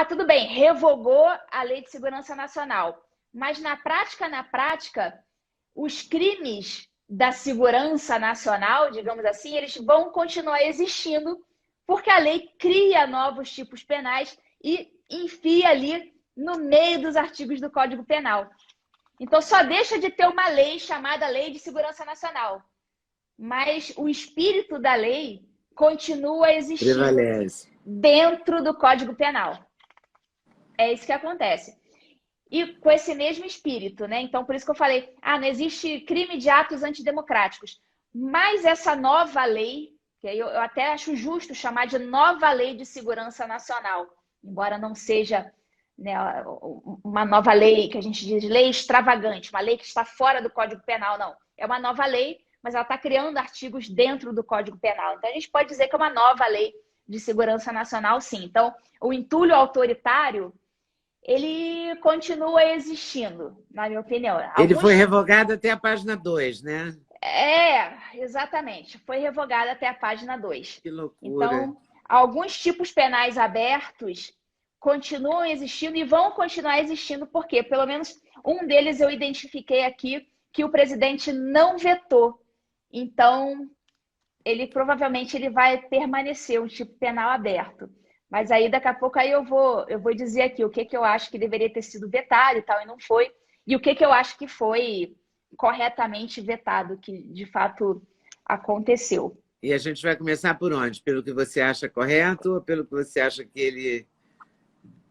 tudo bem, revogou a Lei de Segurança Nacional, mas na prática, os crimes da segurança nacional, digamos assim, eles vão continuar existindo, porque a lei cria novos tipos penais e enfia ali no meio dos artigos do Código Penal. Então, só deixa de ter uma lei chamada Lei de Segurança Nacional, mas o espírito da lei continua existindo Prevalece. dentro do Código Penal. É isso que acontece. E com esse mesmo espírito, né? Então, por isso que eu falei, não existe crime de atos antidemocráticos. Mas essa nova lei, que eu até acho justo chamar de nova lei de segurança nacional, embora não seja, né, uma nova lei que a gente diz lei extravagante, uma lei que está fora do Código Penal, não. É uma nova lei, mas ela está criando artigos dentro do Código Penal. Então, a gente pode dizer que é uma nova lei de segurança nacional, sim. Então, o entulho autoritário, ele continua existindo, na minha opinião. Ele foi revogado até a página 2, né? Exatamente. Foi revogado até a página 2. Que loucura. Então, alguns tipos penais abertos continuam existindo e vão continuar existindo, porque pelo menos um deles eu identifiquei aqui que o presidente não vetou. Então, provavelmente ele vai permanecer um tipo penal aberto. Mas aí, daqui a pouco, eu vou dizer aqui o que eu acho que deveria ter sido vetado e tal, e não foi. E o que eu acho que foi corretamente vetado, que de fato aconteceu. E a gente vai começar por onde? Pelo que você acha correto ou pelo que você acha que ele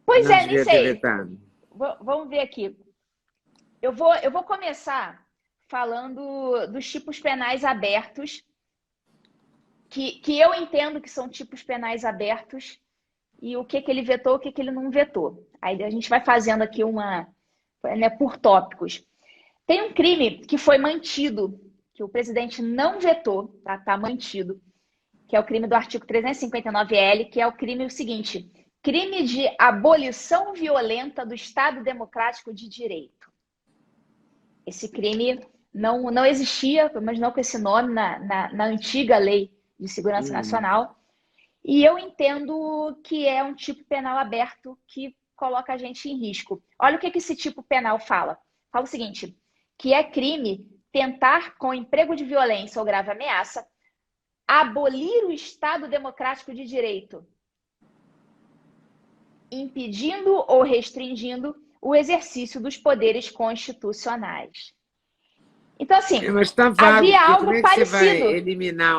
Pois não nem devia ter sei. vetado? Vamos ver aqui. Eu vou começar falando dos tipos penais abertos, que eu entendo que são tipos penais abertos, e o que ele vetou, o que ele não vetou. Aí a gente vai fazendo aqui por tópicos. Tem um crime que foi mantido, que o presidente não vetou, tá mantido, que é o crime do artigo 359-L, que é o crime seguinte: crime de abolição violenta do Estado Democrático de Direito. Esse crime não existia, mas não com esse nome, na antiga Lei de Segurança Nacional. E eu entendo que é um tipo penal aberto que coloca a gente em risco. Olha o que esse tipo penal fala. Fala o seguinte, que é crime tentar, com emprego de violência ou grave ameaça, abolir o Estado Democrático de Direito, impedindo ou restringindo o exercício dos poderes constitucionais. Então, assim, mas tá vago, havia algo como é que parecido. Você vai eliminar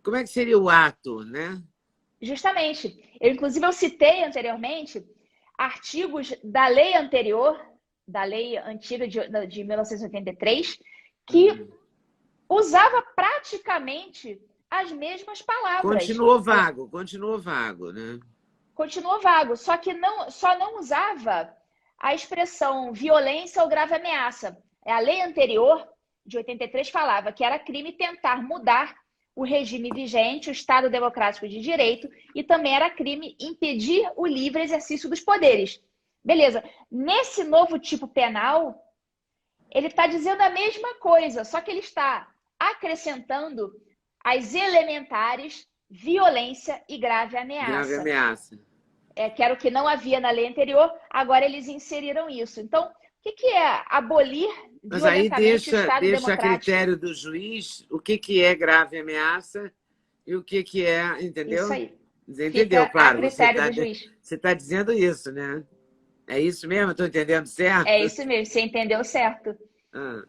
Como é que seria o ato, né? Justamente. Inclusive, eu citei anteriormente artigos da lei anterior, da lei antiga de 1983, que usava praticamente as mesmas palavras. Continuou vago, né? Continuou vago, só não usava a expressão violência ou grave ameaça. A lei anterior, de 83, falava que era crime tentar mudar o regime vigente, o Estado Democrático de Direito, e também era crime impedir o livre exercício dos poderes. Beleza. Nesse novo tipo penal, ele está dizendo a mesma coisa, só que ele está acrescentando as elementares violência e grave ameaça. Grave ameaça. Que era o que não havia na lei anterior, agora eles inseriram isso. Então, o que é abolir Mas aí violentamente o Estado deixa a Democrático? critério do juiz o que é grave ameaça e o que é, entendeu? Isso aí. Você entendeu, Fica claro. a critério do juiz. Você está dizendo isso, né? É isso mesmo? Estou entendendo certo? É isso mesmo, você entendeu certo.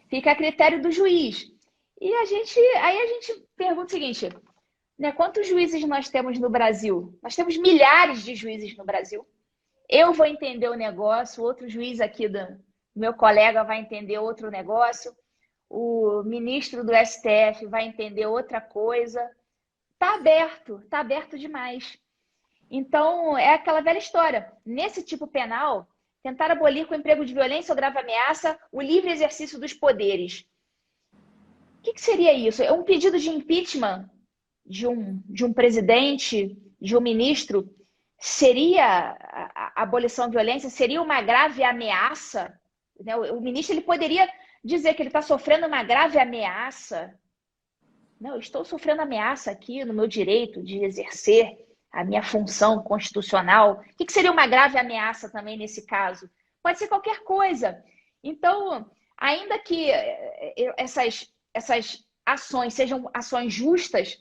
Fica a critério do juiz. E aí a gente pergunta o seguinte, né, quantos juízes nós temos no Brasil? Nós temos milhares de juízes no Brasil. Eu vou entender o negócio, outro juiz aqui meu colega vai entender outro negócio, o ministro do STF vai entender outra coisa. Está aberto demais. Então, é aquela velha história. Nesse tipo penal, tentar abolir com emprego de violência ou grave ameaça o livre exercício dos poderes. O que seria isso? É um pedido de impeachment de um presidente, de um ministro? Seria a abolição da violência? Seria uma grave ameaça? O ministro ele poderia dizer que ele está sofrendo uma grave ameaça. Não, eu estou sofrendo ameaça aqui no meu direito de exercer a minha função constitucional. O que seria uma grave ameaça também nesse caso? Pode ser qualquer coisa. Então, ainda que essas ações sejam ações justas,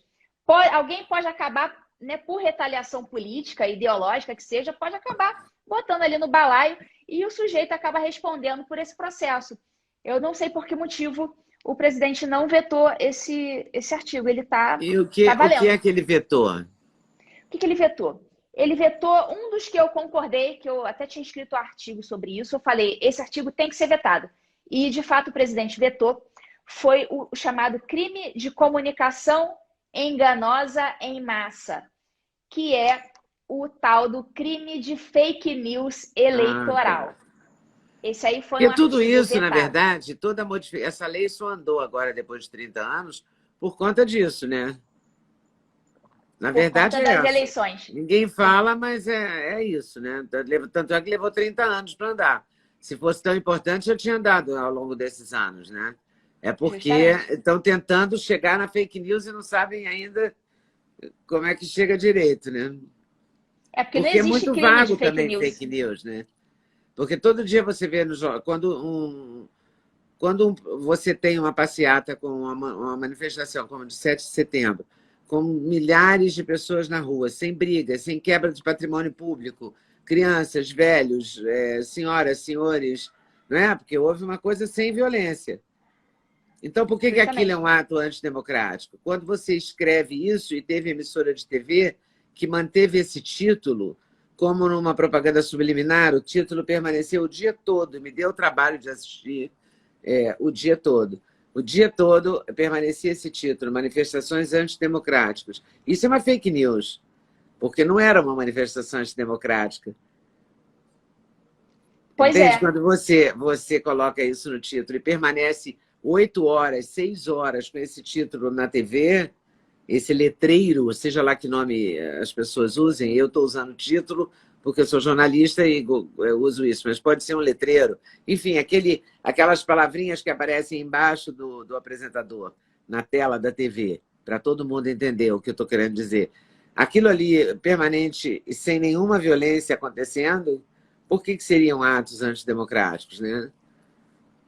alguém pode acabar, né, por retaliação política, ideológica que seja, pode acabar botando ali no balaio e o sujeito acaba respondendo por esse processo. Eu não sei por que motivo o presidente não vetou esse artigo. Ele está E o que é que ele vetou? O que ele vetou? Ele vetou um dos que eu concordei, que eu até tinha escrito artigo sobre isso. Eu falei, esse artigo tem que ser vetado. E, de fato, o presidente vetou. Foi o chamado crime de comunicação enganosa em massa, que é o tal do crime de fake news eleitoral. Esse aí foi um tudo isso, vetado. Na verdade, essa lei só andou agora, depois de 30 anos, por conta disso, né? Na verdade, por conta das eleições. Ninguém fala, mas é isso, né? Tanto é que levou 30 anos para andar. Se fosse tão importante, já tinha andado ao longo desses anos, né? É porque estão tentando chegar na fake news e não sabem ainda como é que chega direito, né? É porque não existe é muito crime vago de fake também news. Fake news, né? Porque todo dia você vê quando você tem uma passeata com uma manifestação como de 7 de setembro, com milhares de pessoas na rua, sem brigas, sem quebra de patrimônio público, crianças, velhos, senhoras, senhores, não é? Porque houve uma coisa sem violência. Então, por que aquilo é um ato antidemocrático? Quando você escreve isso, e teve emissora de TV que manteve esse título, como numa propaganda subliminar, o título permaneceu o dia todo, me deu o trabalho de assistir o dia todo. O dia todo permanecia esse título, Manifestações Antidemocráticas. Isso é uma fake news, porque não era uma manifestação antidemocrática. Pois Entende? Quando você coloca isso no título e permanece 8 horas, 6 horas com esse título na TV, esse letreiro, seja lá que nome as pessoas usem, eu estou usando o título porque eu sou jornalista e eu uso isso, mas pode ser um letreiro. Enfim, aquelas palavrinhas que aparecem embaixo do apresentador, na tela da TV, para todo mundo entender o que eu estou querendo dizer. Aquilo ali, permanente e sem nenhuma violência acontecendo, por que seriam atos antidemocráticos, né?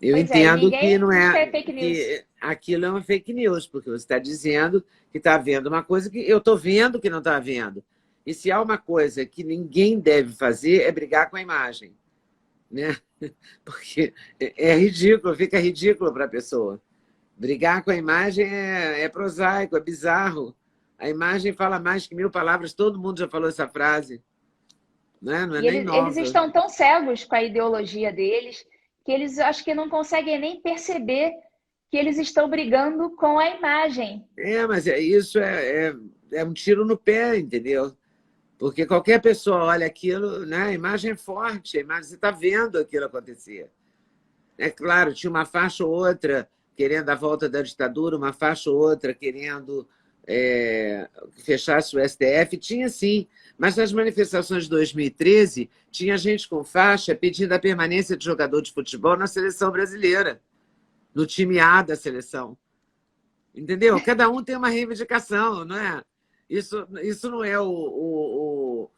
Eu entendo que não que aquilo é uma fake news, porque você está dizendo que está vendo uma coisa que eu estou vendo que não está vendo. E se há uma coisa que ninguém deve fazer é brigar com a imagem, né? Porque é ridículo, fica ridículo para a pessoa. Brigar com a imagem é prosaico, é bizarro. A imagem fala mais que 1000 palavras, todo mundo já falou essa frase. Não é nem nova. Eles estão tão cegos com a ideologia deles que eles acho que não conseguem nem perceber que eles estão brigando com a imagem. Mas isso é um tiro no pé, entendeu? Porque qualquer pessoa olha aquilo, né? A imagem é forte, a imagem, você está vendo aquilo acontecer. É claro, tinha uma faixa ou outra querendo a volta da ditadura, uma faixa ou outra querendo que fechasse o STF, tinha sim. Mas nas manifestações de 2013, tinha gente com faixa pedindo a permanência de jogador de futebol na seleção brasileira, no time A da seleção. Entendeu? Cada um tem uma reivindicação, não é? Isso não é o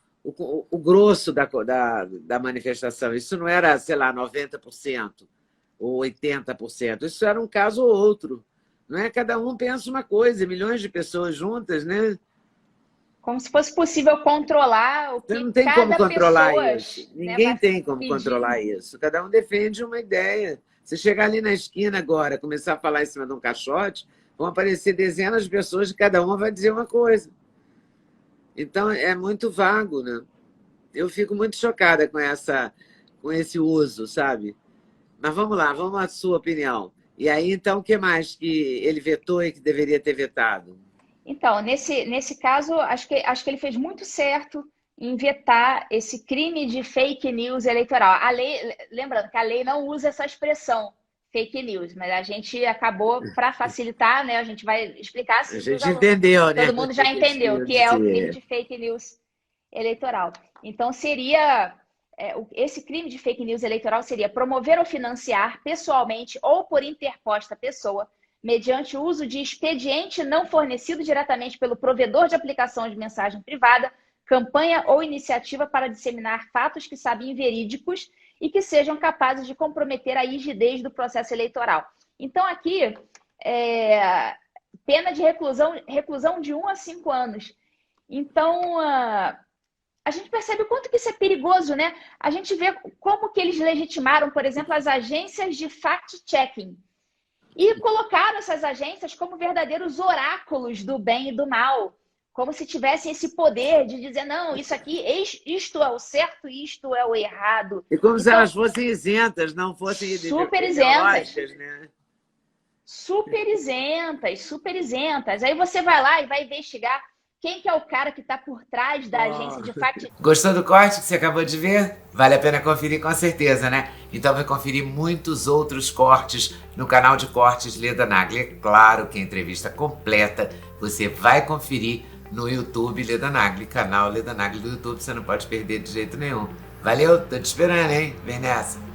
grosso da manifestação. Isso não era, sei lá, 90% ou 80%. Isso era um caso ou outro. Não é? Cada um pensa uma coisa, milhões de pessoas juntas, né? Como se fosse possível controlar o que não tem cada como controlar pessoa, isso. Ninguém tem como controlar isso. Cada um defende uma ideia. Se chegar ali na esquina agora, começar a falar em cima de um caixote, vão aparecer dezenas de pessoas e cada uma vai dizer uma coisa. Então, é muito vago, né? Eu fico muito chocada com esse uso, sabe? Mas vamos lá, vamos à sua opinião. E aí, então, o que mais que ele vetou e que deveria ter vetado? Então, nesse caso, acho que ele fez muito certo em vetar esse crime de fake news eleitoral. A lei, lembrando que a lei não usa essa expressão, fake news, mas a gente acabou, para facilitar, né? A gente vai explicar assim. A gente entendeu, né? Todo mundo já entendeu que é o crime de fake news eleitoral. Então, seria... esse crime de fake news eleitoral seria promover ou financiar pessoalmente ou por interposta pessoa, mediante o uso de expediente não fornecido diretamente pelo provedor de aplicação de mensagem privada, campanha ou iniciativa para disseminar fatos que sabem verídicos e que sejam capazes de comprometer a rigidez do processo eleitoral. Então, aqui, pena de reclusão de 1 a 5 anos. Então, a gente percebe o quanto que isso é perigoso, né? A gente vê como que eles legitimaram, por exemplo, as agências de fact-checking e colocaram essas agências como verdadeiros oráculos do bem e do mal, como se tivessem esse poder de dizer, não, isso aqui, isto é o certo e isto é o errado. E como se elas fossem isentas, não fossem super isentas, né? Super isentas, super isentas. Aí você vai lá e vai investigar quem que é o cara que está por trás da agência de fact. Gostou do corte que você acabou de ver? Vale a pena conferir com certeza, né? Então vai conferir muitos outros cortes no canal de cortes Leda Nagli. É claro que a entrevista completa você vai conferir no YouTube Leda Nagli, canal Leda Nagli do YouTube. Você não pode perder de jeito nenhum. Valeu, tô te esperando, hein? Vem nessa!